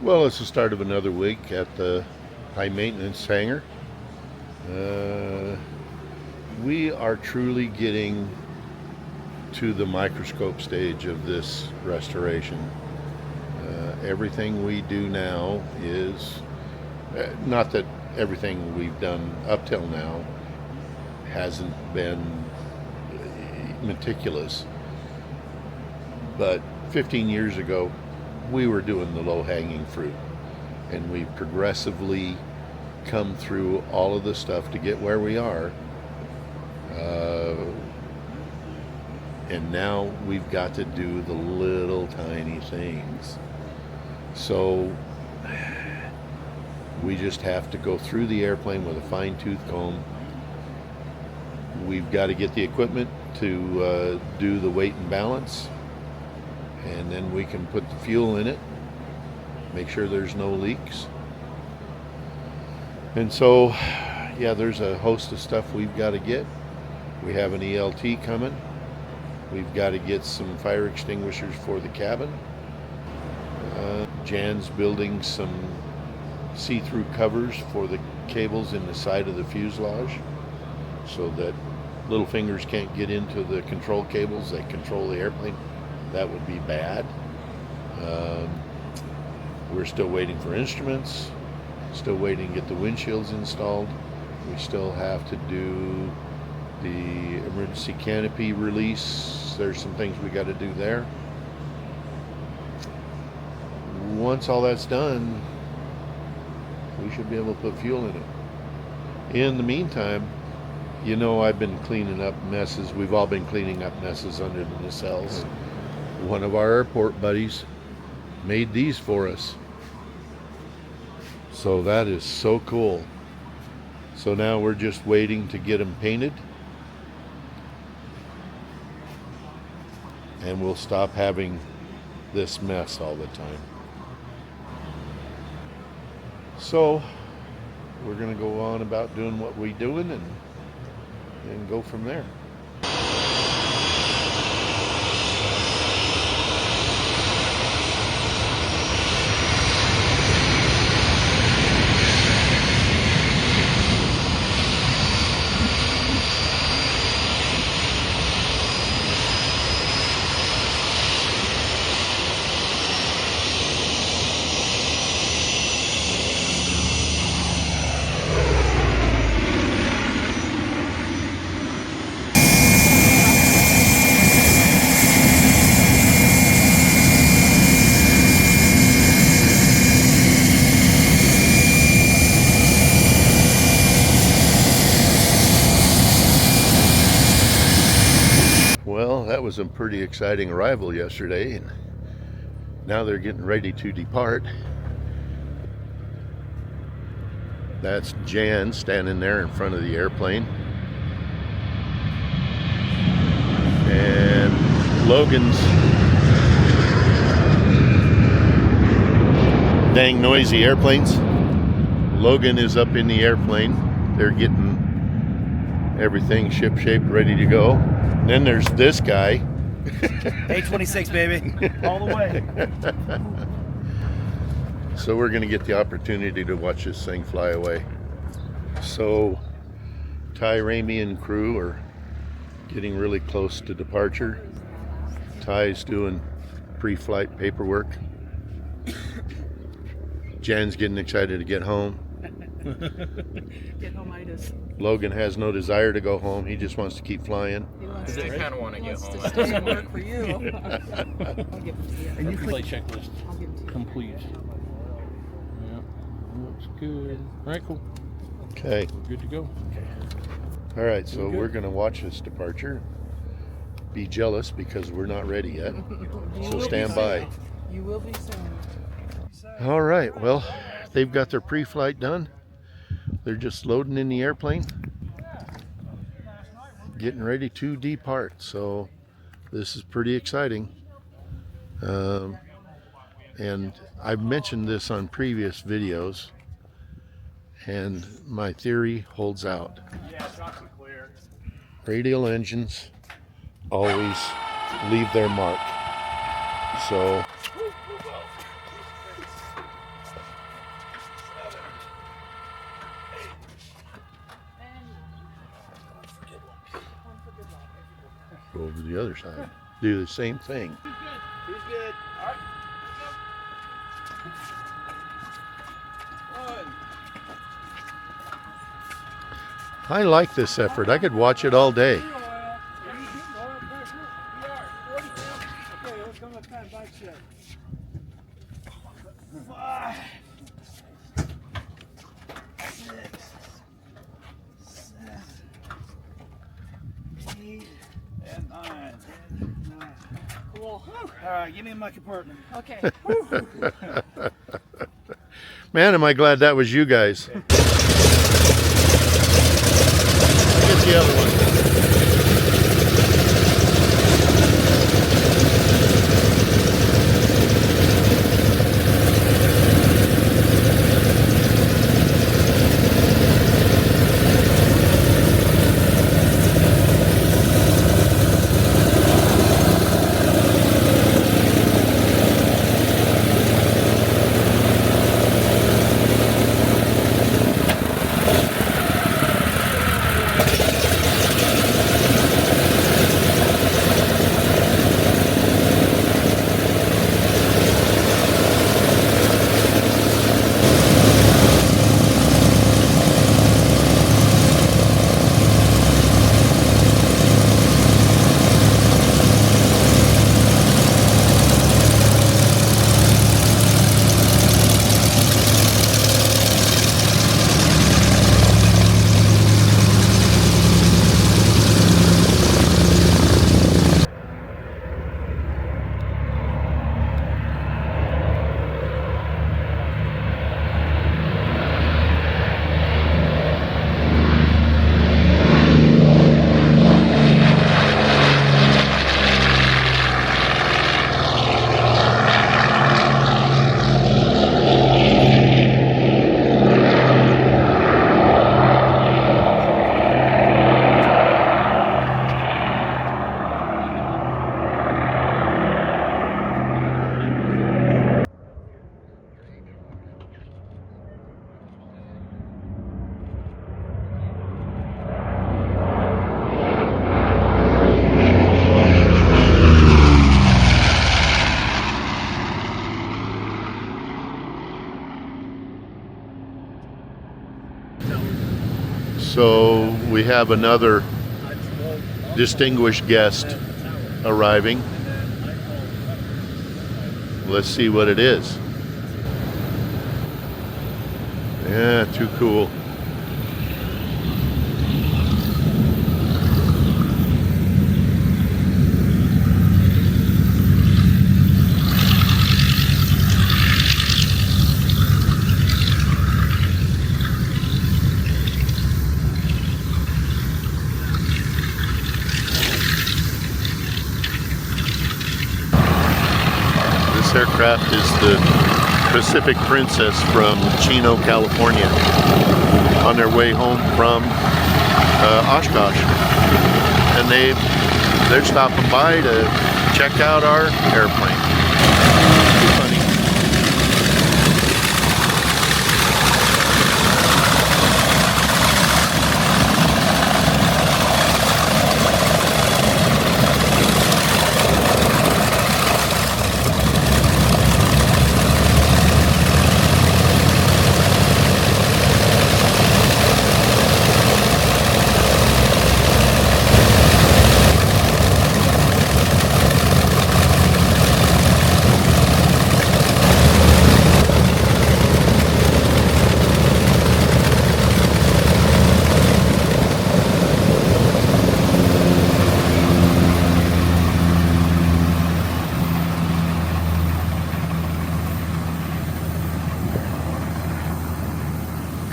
Well, it's the start of another week at the high maintenance hangar. We are truly getting to the microscope stage of this restoration. Everything we do now is, not that everything we've done up till now hasn't been meticulous, but 15 years ago we were doing the low-hanging fruit, and we've progressively come through all of the stuff to get where we are, and now we've got to do the little tiny things. So we just have to go through the airplane with a fine-tooth comb. We've got to get the equipment to do the weight and balance, and then we can put the fuel in it, make sure there's no leaks. And so, yeah, there's a host of stuff we've got to get. We have an ELT coming. We've got to get some fire extinguishers for the cabin. Jan's building some see-through covers for the cables in the side of the fuselage so that little fingers can't get into the control cables that control the airplane. That would be bad. We're still waiting for instruments, still waiting to get the windshields installed. We still have to do the emergency canopy release. There's some things we got to do there. Once all that's done, we should be able to put fuel in it. In the meantime, you know, I've been cleaning up messes. We've all been cleaning up messes under the nacelles. One of our airport buddies made these for us. So that is so cool. So now we're just waiting to get them painted, and we'll stop having this mess all the time. So we're going to go on about doing what we're doing and go from there. Well, that was a pretty exciting arrival yesterday, and now they're getting ready to depart. That's Jan standing there in front of the airplane. And Logan's dang noisy airplanes. Logan is up in the airplane. They're getting everything ship-shaped, ready to go. And then there's this guy. A26, baby. All the way. So we're going to get the opportunity to watch this thing fly away. So Ty, Ramey, and crew are getting really close to departure. Ty's doing pre-flight paperwork. Jan's getting excited to get home. Get home-itis. Logan has no desire to go home. He just wants to keep flying. He wants I kind of want to get home. to stay and work for you. I'll give him to you. And you play checklist I'll give him to you. complete. Yeah, looks good. All right, cool. Okay. We're good to go. All right, so Okay. we're going to watch this departure. Be jealous because we're not ready yet. You So will stand be by. soon. You will be soon. All right, well, they've got their pre-flight done. They're just loading in the airplane, getting ready to depart. So this is pretty exciting. And I've mentioned this on previous videos, and my theory holds out. Radial engines always leave their mark. So go over the other side. Do the same thing. He's good. All right. One. I like this effort. I could watch it all day. Okay, let's go with that bike set. 5, 6, 7, 8, and 9. Cool. All right, give me my compartment. Okay. Man, am I glad that was you guys. Get the other one. So we have another distinguished guest arriving. Let's see what it is. Yeah, too cool. This aircraft is the Pacific Princess from Chino, California, on their way home from Oshkosh, and they're stopping by to check out our airplane. Too funny.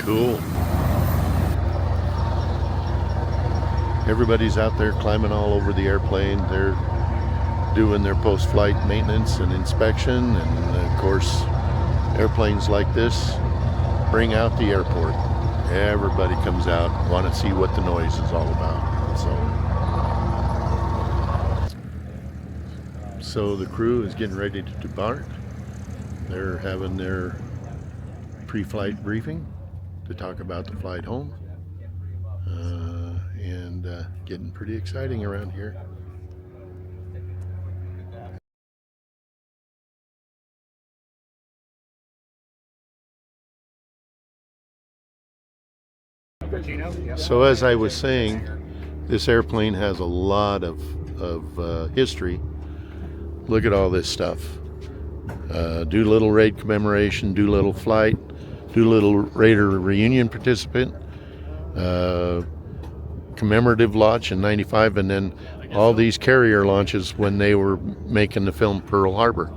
Cool. Everybody's out there climbing all over the airplane. They're doing their post-flight maintenance and inspection, and of course airplanes like this bring out the airport. Everybody comes out, want to see what the noise is all about. So the crew is getting ready to depart. They're having their pre-flight briefing to talk about the flight home, and getting pretty exciting around here. So as I was saying, this airplane has a lot of history. Look at all this stuff. Doolittle Raid commemoration, Doolittle flight, Doolittle Raider reunion participant, commemorative launch in '95, and then all these carrier launches when they were making the film Pearl Harbor.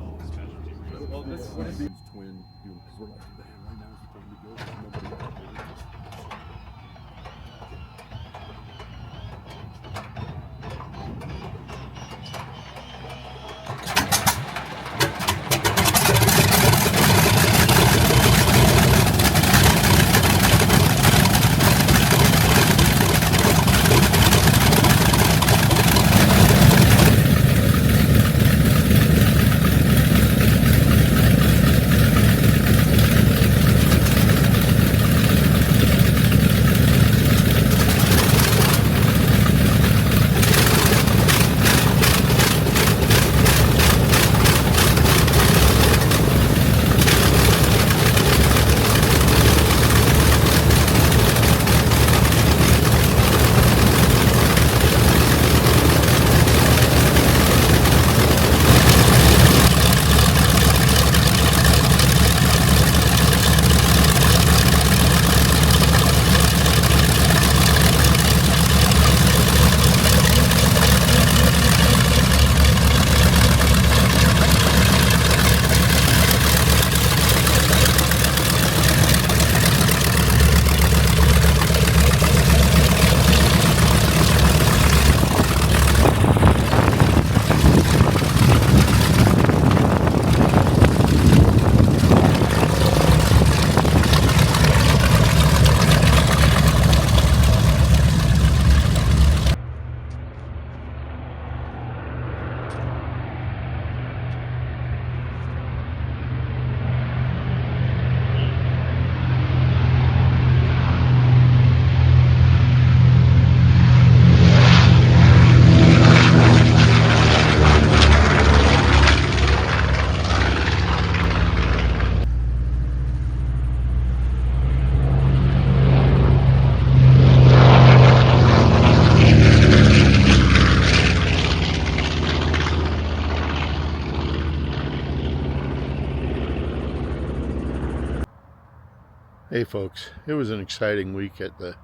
Hey folks, it was an exciting week at the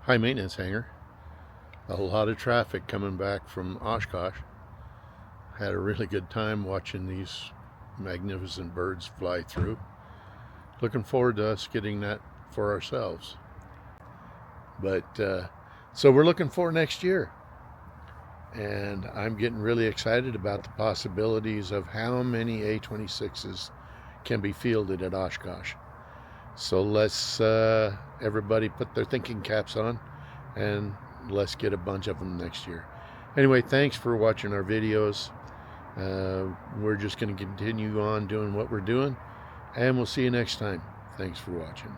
high maintenance hangar. A lot of traffic coming back from Oshkosh. Had a really good time watching these magnificent birds fly through. Looking forward to us getting that for ourselves. But so we're looking for next year. And I'm getting really excited about the possibilities of how many A-26s can be fielded at Oshkosh. So let's everybody put their thinking caps on and let's get a bunch of them next year. Anyway, thanks for watching our videos. We're just going to continue on doing what we're doing, and we'll see you next time. Thanks for watching.